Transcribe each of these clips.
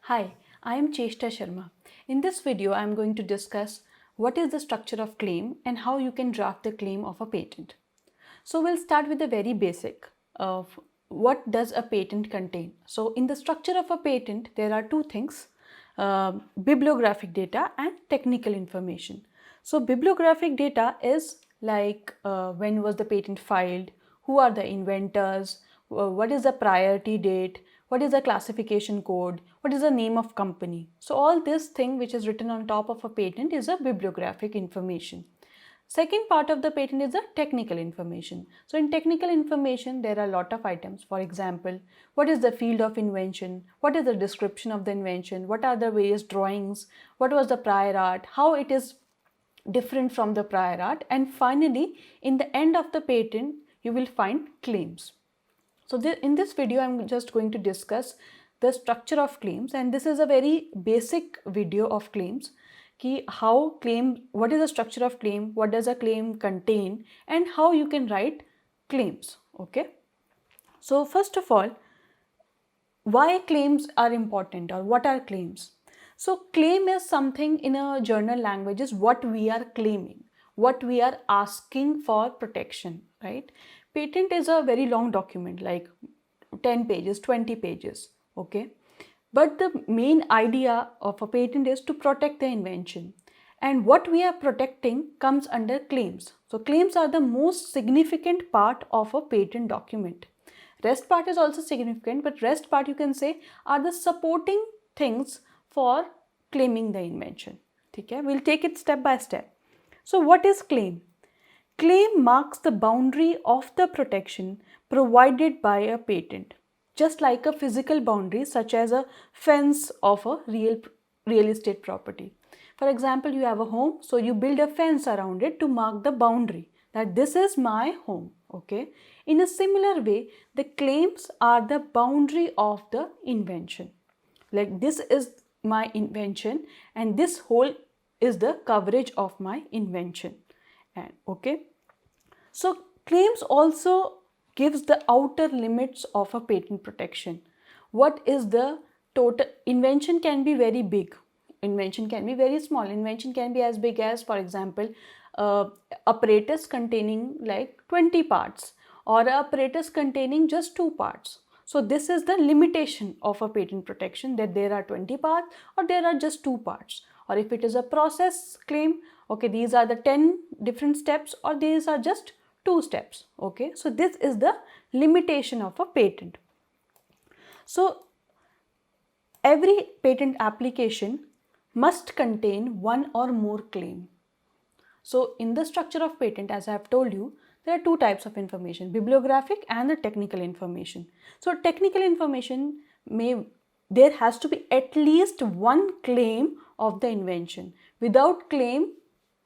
Hi, I am Cheshta Sharma. In this video, I am going to discuss what is the structure of claim and how you can draft the claim of a patent. So we'll start with the very basic of what does a patent contain. So in the structure of a patent, there are two things, bibliographic data and technical information. So bibliographic data is like when was the patent filed, who are the inventors, what is the priority date, what is the classification code, what is the name of company. So all this thing which is written on top of a patent is a bibliographic information. Second part of the patent is the technical information. So in technical information, there are a lot of items. For example, what is the field of invention? What is the description of the invention? What are the various drawings? What was the prior art? How it is different from the prior art? And finally, in the end of the patent, you will find claims. So in this video, I'm just going to discuss the structure of claims, and this is a very basic video of claims. What is the structure of claim, what does a claim contain, and how you can write claims. Okay. So first of all, why claims are important, or what are claims? So claim is something in a journal language is what we are claiming, what we are asking for protection, right? Patent is a very long document, like 10 pages, 20 pages, okay? But the main idea of a patent is to protect the invention. And what we are protecting comes under claims. So claims are the most significant part of a patent document. Rest part is also significant, but rest part you can say are the supporting things for claiming the invention. Okay? We'll take it step by step. So what is claim? Claim marks the boundary of the protection provided by a patent, just like a physical boundary such as a fence of a real estate property. For example, you have a home, so you build a fence around it to mark the boundary that this is my home. Okay. In a similar way, the claims are the boundary of the invention. Like this is my invention and this whole is the coverage of my invention. And okay. So claims also gives the outer limits of a patent protection. What is the total? Invention can be very big. Invention can be very small. Invention can be as big as, for example, apparatus containing like 20 parts or a apparatus containing just 2 parts. So this is the limitation of a patent protection, that there are 20 parts or there are just 2 parts. Or if it is a process claim, okay, these are the 10 different steps or these are just 2 steps. Okay, so this is the limitation of a patent. So every patent application must contain one or more claim. So in the structure of patent, as I have told you, there are 2 types of information, bibliographic and the technical information. So technical information there has to be at least one claim of the invention. Without claim,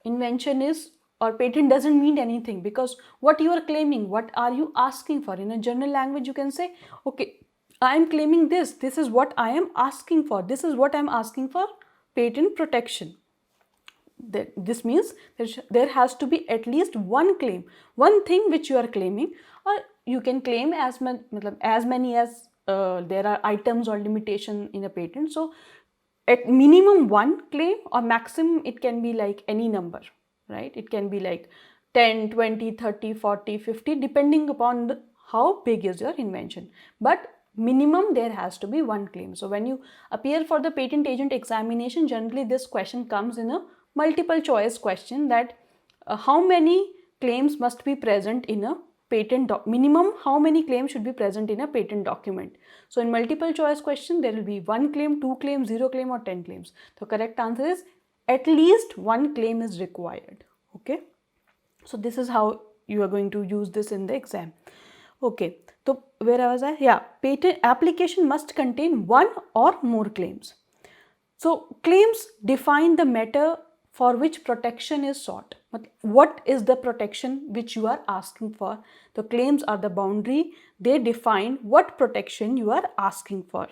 invention is or patent doesn't mean anything, because what you are claiming, what are you asking for? In a general language, you can say, okay, I am claiming this. This is what I am asking for. This is what I am asking for patent protection. This means there has to be at least one claim, one thing which you are claiming, or you can claim as many as there are items or limitation in a patent. So at minimum one claim, or maximum it can be like any number, right? It can be like 10, 20, 30, 40, 50 depending upon how big is your invention. But minimum there has to be one claim. So when you appear for the patent agent examination, generally this question comes in a multiple choice question, that how many claims must be present in a patent minimum how many claims should be present in a patent document. So in multiple choice question, there will be 1 claim, 2 claims, 0 claim or 10 claims. The correct answer is at least one claim is required. Okay. So this is how you are going to use this in the exam. Okay. So where was I? Yeah. Patent application must contain one or more claims. So claims define the matter for which protection is sought. What is the protection which you are asking for? The claims are the boundary. They define what protection you are asking for.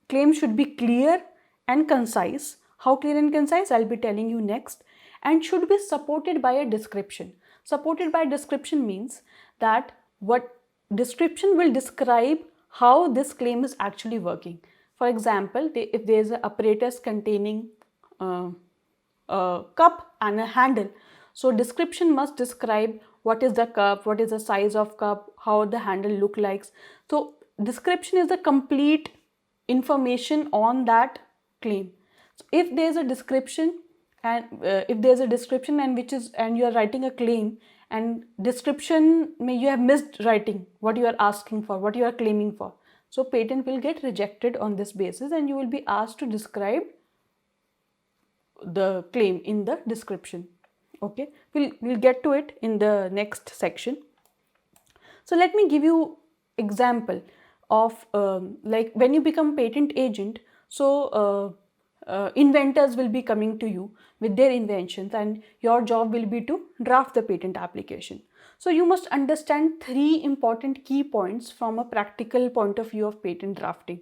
Claims should be clear and concise. How clear and concise? I'll be telling you next. And should be supported by a description. Supported by description means that what description will describe how this claim is actually working. For example, if there is an apparatus containing a cup and a handle, so description must describe what is the cup, what is the size of cup, how the handle look like. So description is the complete information on that claim. So if there is a description and and you are writing a claim, and description you have missed writing what you are asking for, what you are claiming for, so patent will get rejected on this basis, and you will be asked to describe the claim in the description. Okay, we'll get to it in the next section. So let me give you example of like when you become patent agent, so inventors will be coming to you with their inventions, and your job will be to draft the patent application. So you must understand three important key points from a practical point of view of patent drafting.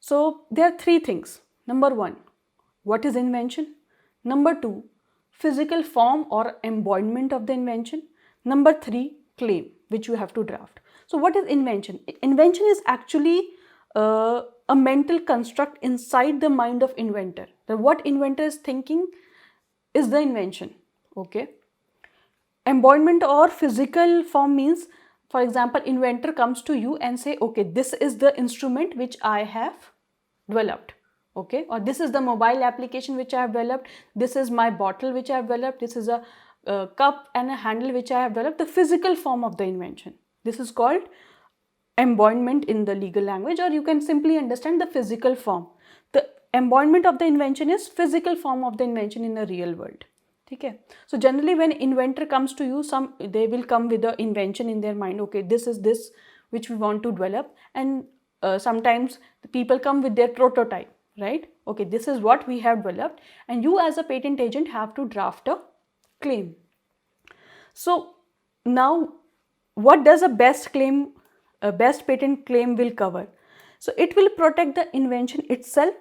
So there are three things. Number one, what is invention? Number two, physical form or embodiment of the invention. Number three, claim, which you have to draft. So what is invention? Invention is actually a mental construct inside the mind of inventor. That what inventor is thinking is the invention. Okay. Embodiment or physical form means, for example, inventor comes to you and say, okay, this is the instrument which I have developed. Okay, or this is the mobile application which I have developed, this is my bottle which I have developed, this is a cup and a handle which I have developed, the physical form of the invention. This is called embodiment in the legal language, or you can simply understand the physical form. The embodiment of the invention is physical form of the invention in the real world. Okay. So generally when inventor comes to you, they will come with the invention in their mind. Okay, this is this which we want to develop, and sometimes the people come with their prototype, right? Okay, this is what we have developed, and you as a patent agent have to draft a claim. So now what does a best patent claim will cover? So it will protect the invention itself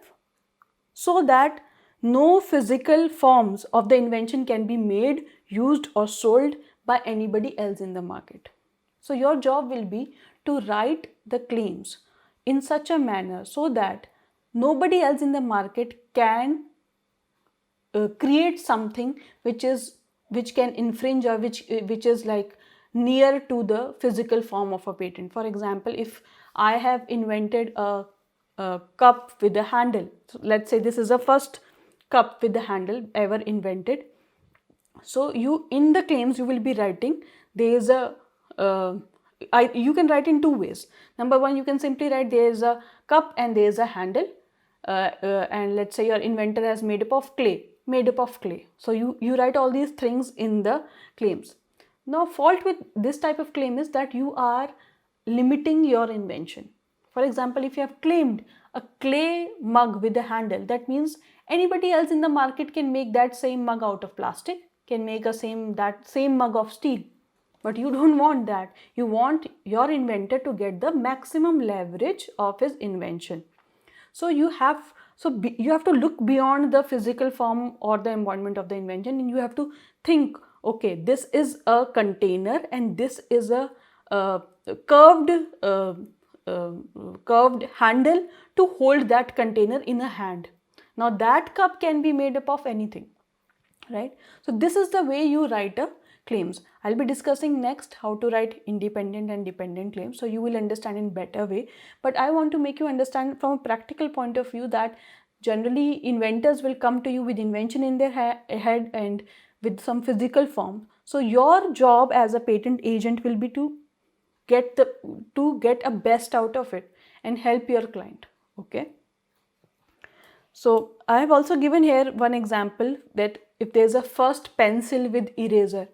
so that no physical forms of the invention can be made, used or sold by anybody else in the market. So your job will be to write the claims in such a manner so that nobody else in the market can create something which can infringe, or which is like near to the physical form of a patent. For example, if I have invented a cup with a handle, so let's say this is the first cup with the handle ever invented. So you, in the claims, you will be writing, there is a you can write in two ways. Number one, you can simply write there is a cup and there is a handle, and let's say your inventor has made up of clay. So you write all these things in the claims. Now fault with this type of claim is that you are limiting your invention. For example, if you have claimed a clay mug with a handle, that means anybody else in the market can make that same mug out of plastic, can make that same mug of steel. But you don't want that. You want your inventor to get the maximum leverage of his invention. So you have to look beyond the physical form or the embodiment of the invention, and you have to think, okay, this is a container and this is a curved handle to hold that container in a hand. Now that cup can be made up of anything, right? So this is the way you write a claims. I'll be discussing next how to write independent and dependent claims, so you will understand in better way. But I want to make you understand from a practical point of view that generally inventors will come to you with invention in their head and with some physical form. So your job as a patent agent will be to get a best out of it and help your client. Okay. So I have also given here one example that if there is a first pencil with eraser,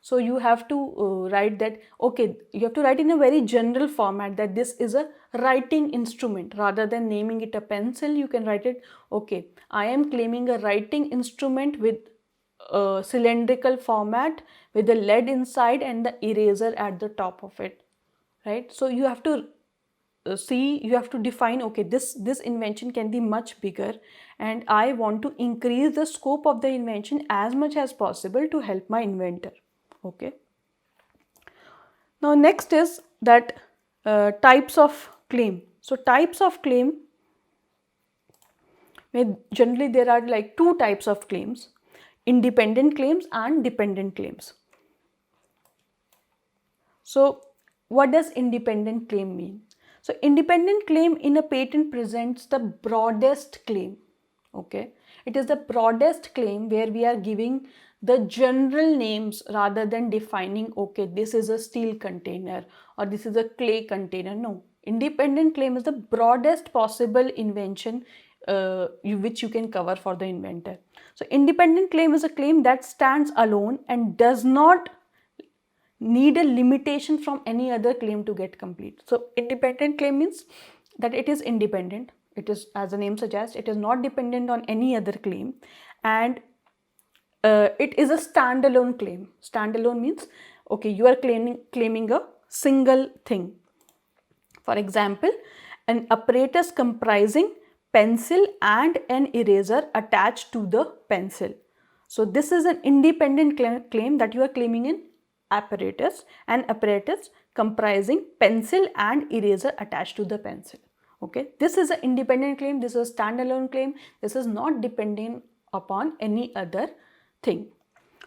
so you have to write that, okay, you have to write in a very general format that this is a writing instrument. Rather than naming it a pencil, you can write it, okay, I am claiming a writing instrument with a cylindrical format with the lead inside and the eraser at the top of it, right? So you have to you have to define, okay, this invention can be much bigger and I want to increase the scope of the invention as much as possible to help my inventor. Okay. Now next is that types of claim. So types of claim where generally there are like two types of claims: independent claims and dependent claims. So what does independent claim mean? So independent claim in a patent presents the broadest claim. Okay, it is the broadest claim where we are giving the general names rather than defining, okay, this is a steel container or this is a clay container. No, independent claim is the broadest possible invention which you can cover for the inventor. So independent claim is a claim that stands alone and does not need a limitation from any other claim to get complete. So independent claim means that it is independent. It is, as the name suggests, it is not dependent on any other claim, and it is a standalone claim. Standalone means, okay, you are claiming a single thing. For example, an apparatus comprising pencil and an eraser attached to the pencil. So this is an independent claim that you are claiming in apparatus, an apparatus comprising pencil and eraser attached to the pencil. Okay, this is an independent claim, this is a standalone claim, this is not dependent upon any other thing.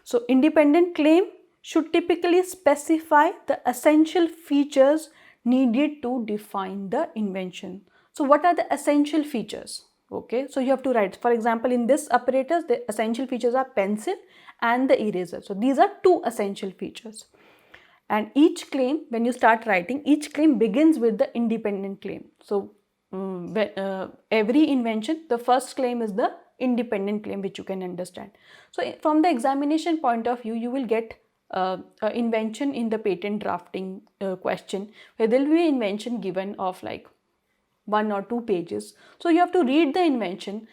So independent claim should typically specify the essential features needed to define the invention. So what are the essential features? Okay, so you have to write, for example, in this apparatus, the essential features are pencil and the eraser. So these are two essential features. And each claim, when you start writing, each claim begins with the independent claim. So every invention, the first claim is the independent claim, which you can understand. So from the examination point of view, you will get an invention in the patent drafting question, where there will be an invention given of like 1 or 2 pages. So you have to read the invention,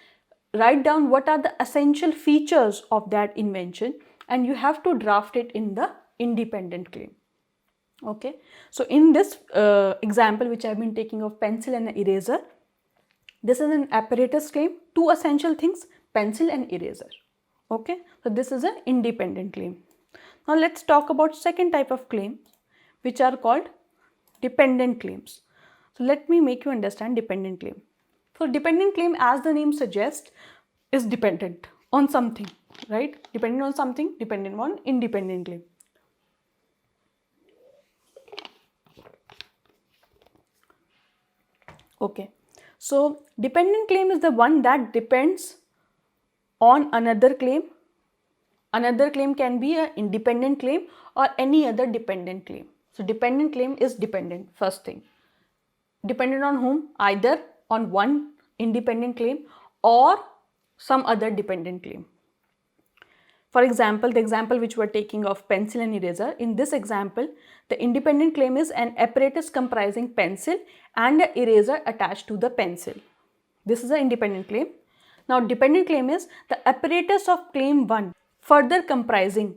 write down what are the essential features of that invention, and you have to draft it in the independent claim. Okay, so in this example which I have been taking of pencil and eraser, this is an apparatus claim, two essential things, pencil and eraser. Okay, so this is an independent claim. Now let's talk about second type of claim, which are called dependent claims. So let me make you understand dependent claim. So dependent claim, as the name suggests, is dependent on something, right? Dependent on something, dependent on independent claim. Okay, so dependent claim is the one that depends on another claim. Another claim can be an independent claim or any other dependent claim. So dependent claim is dependent, first thing. Dependent on whom? Either on one independent claim or some other dependent claim. For example, the example which we are taking of pencil and eraser, in this example, the independent claim is an apparatus comprising pencil and an eraser attached to the pencil. This is an independent claim. Now, dependent claim is the apparatus of claim 1 further comprising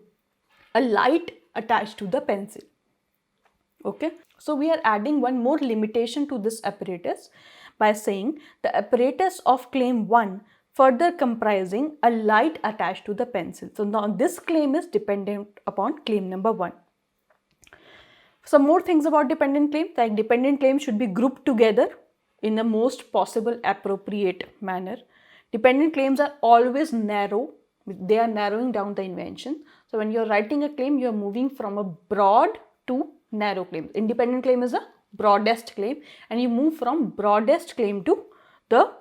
a light attached to the pencil. Okay, so we are adding one more limitation to this apparatus by saying the apparatus of claim 1 further comprising a light attached to the pencil. So now this claim is dependent upon claim number 1. Some more things about dependent claim, like dependent claim should be grouped together in the most possible appropriate manner. Dependent claims are always narrow. They are narrowing down the invention. So when you are writing a claim, you are moving from a broad to narrow claim. Independent claim is a broadest claim, and you move from broadest claim to the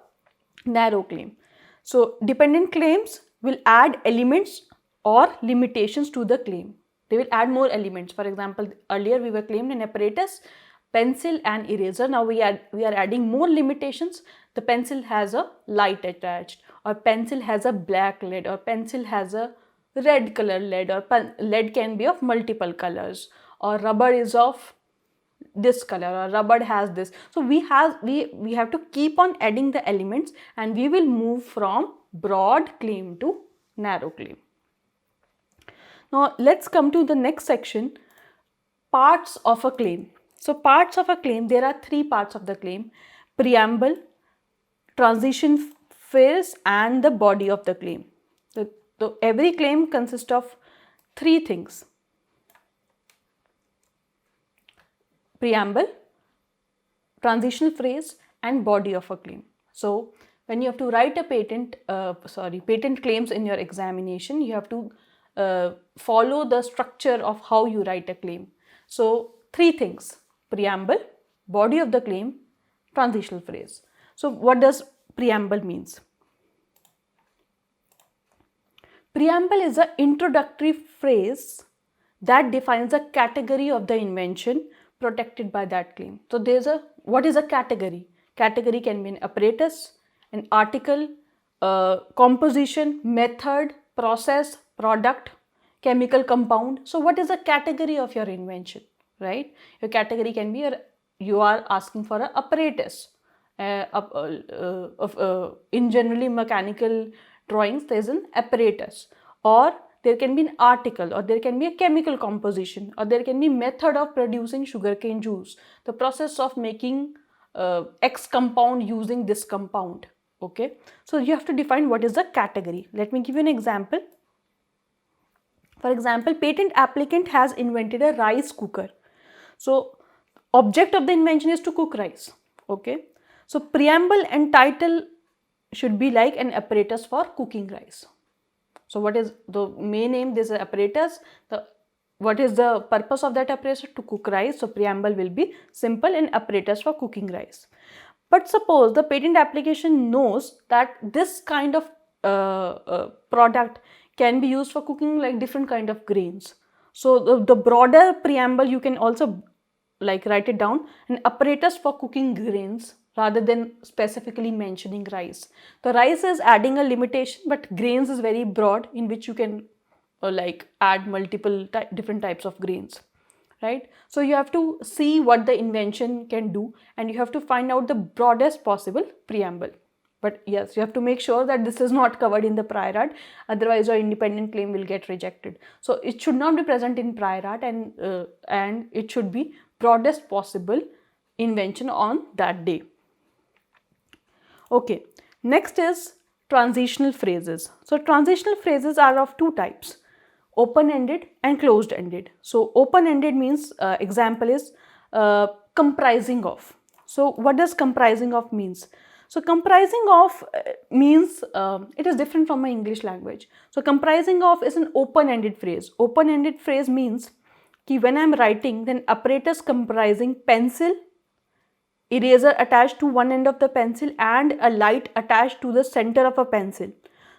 narrow claim. So dependent claims will add elements or limitations to the claim. They will add more elements. For example, earlier we were claimed an apparatus, pencil and eraser. Now we are adding more limitations. The pencil has a light attached, or pencil has a black lead, or pencil has a red color lead, or lead can be of multiple colors, or rubber is of this color, or rubber has this. So we have to keep on adding the elements, and we will move from broad claim to narrow claim. Now let's come to the next section, parts of a claim. So parts of a claim, there are 3 parts of the claim: preamble, transition phase and the body of the claim. So every claim consists of 3 things: preamble, transitional phrase and body of a claim. So when you have to write a patent claims in your examination, you have to follow the structure of how you write a claim. So 3 things: preamble, body of the claim, transitional phrase. So what does preamble means? Preamble is an introductory phrase that defines a category of the invention protected by that claim. So what is a category? Category can be an apparatus, an article, composition, method, process, product, chemical compound. So what is a category of your invention, right? Your category can be you are asking for an apparatus. In generally mechanical drawings, there is an apparatus, or there can be an article, or there can be a chemical composition, or there can be method of producing sugarcane juice, the process of making X compound using this compound. Okay, so you have to define what is the category. Let me give you an example. For example, patent applicant has invented a rice cooker. So object of the invention is to cook rice. Okay, so preamble and title should be like an apparatus for cooking rice. So what is the main aim? This is apparatus. What is the purpose of that apparatus? To cook rice. So preamble will be simple and apparatus for cooking rice. But suppose the patent application knows that this kind of product can be used for cooking like different kind of grains. So the broader preamble, you can also like write it down, an apparatus for cooking grains, rather than specifically mentioning rice. The rice is adding a limitation, but grains is very broad, in which you can like add multiple different types of grains, right? So you have to see what the invention can do, and you have to find out the broadest possible preamble. But yes, you have to make sure that this is not covered in the prior art, otherwise your independent claim will get rejected. So it should not be present in prior art, and it should be broadest possible invention on that day. Okay, next is transitional phrases. So transitional phrases are of 2 types: open-ended and closed-ended. So open-ended means, example is comprising of. So what does comprising of means? So comprising of means, it is different from my English language. So comprising of is an open-ended phrase. Open-ended phrase means कि when I am writing, then apparatus comprising pencil, eraser attached to one end of the pencil, and a light attached to the center of a pencil.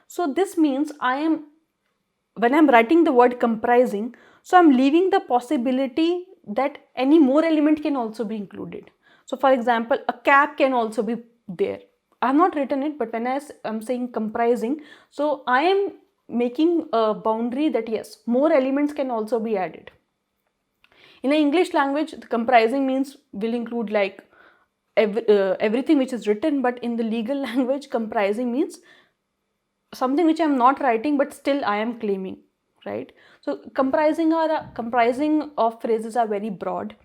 So this means when I'm writing the word comprising, so I'm leaving the possibility that any more element can also be included. So for example, a cap can also be there. I have not written it, but when I'm saying comprising, so I am making a boundary that yes, more elements can also be added. In the English language, the comprising means will include like everything which is written, but in the legal language, comprising means something which I am not writing, but still I am claiming, right? So comprising of phrases are very broad.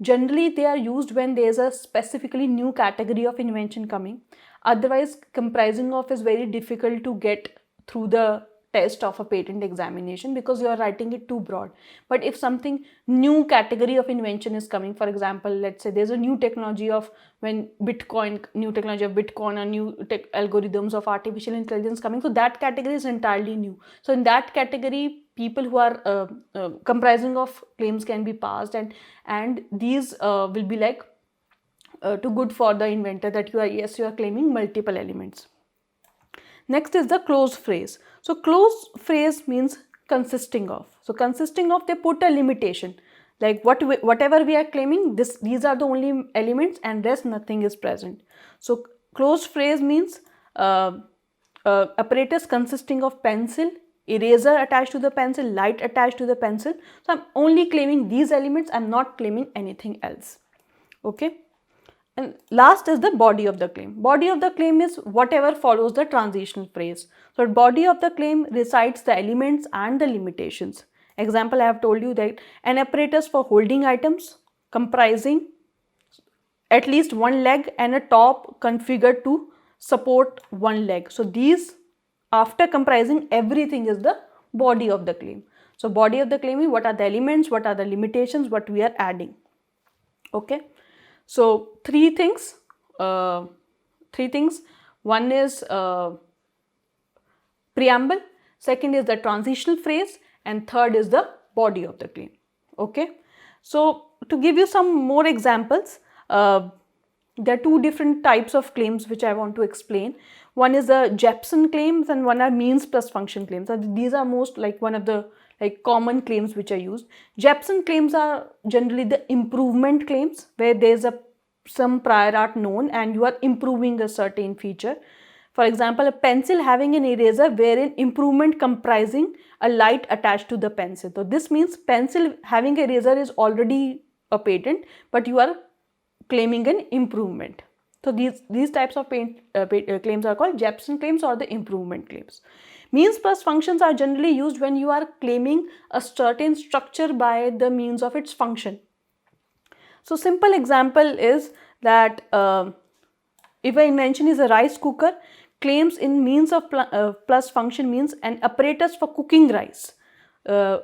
Generally, they are used when there is a specifically new category of invention coming. Otherwise, comprising of is very difficult to get through the test of a patent examination because you are writing it too broad. But if something new category of invention is coming, for example, let's say there's a new technology of new technology of Bitcoin, or new algorithms of artificial intelligence coming, so that category is entirely new. So in that category, people who are comprising of claims can be passed, and these will be like too good for the inventor, that you are claiming multiple elements. Next is the closed phrase. So closed phrase means consisting of. So consisting of, they put a limitation, like whatever we are claiming, these are the only elements, and rest nothing is present. So closed phrase means apparatus consisting of pencil, eraser attached to the pencil, light attached to the pencil. So I'm only claiming these elements, I'm not claiming anything else. Okay. And last is the body of the claim. Body of the claim is whatever follows the transitional phrase. So body of the claim recites the elements and the limitations. Example, I have told you that an apparatus for holding items comprising at least one leg and a top configured to support one leg. So these, after comprising, everything is the body of the claim. So body of the claim is what are the elements, what are the limitations, what we are adding. Okay. So three things: One is preamble, second is the transitional phrase, and third is the body of the claim. Okay, so to give you some more examples, there are two different types of claims which I want to explain. One is the Jepson claims and one are means plus function claims. So these are most like one of the common claims which are used. Jepson claims are generally the improvement claims, where there is some prior art known and you are improving a certain feature. For example, a pencil having an eraser wherein improvement comprising a light attached to the pencil. So this means pencil having eraser is already a patent, but you are claiming an improvement. So these types of claims are called Jepson claims or the improvement claims. Means plus functions are generally used when you are claiming a certain structure by the means of its function. So simple example is that if an invention is a rice cooker, claims in means of plus function means an apparatus for cooking rice,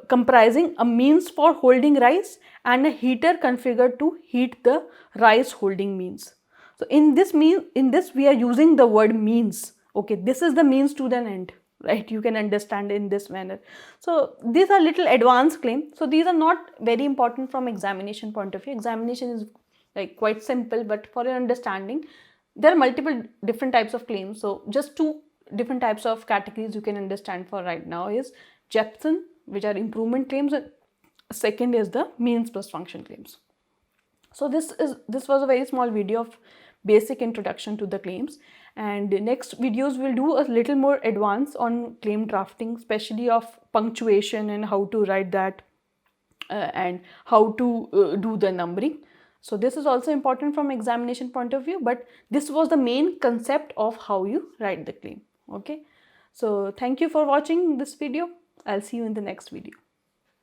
comprising a means for holding rice and a heater configured to heat the rice holding means. So in this we are using the word means. Okay, this is the means to the end, right? You can understand in this manner. So these are little advanced claims. So these are not very important from examination point of view. Examination is like quite simple, but for your understanding, there are multiple different types of claims. So just two different types of categories you can understand for right now is Jepson, which are improvement claims, and second is the means plus function claims. So this was a very small video of basic introduction to the claims, and next videos will do a little more advance on claim drafting, especially of punctuation and how to write that and how to do the numbering. So this is also important from examination point of view, but this was the main concept of how you write the claim. Okay, so thank you for watching this video. I'll see you in the next video.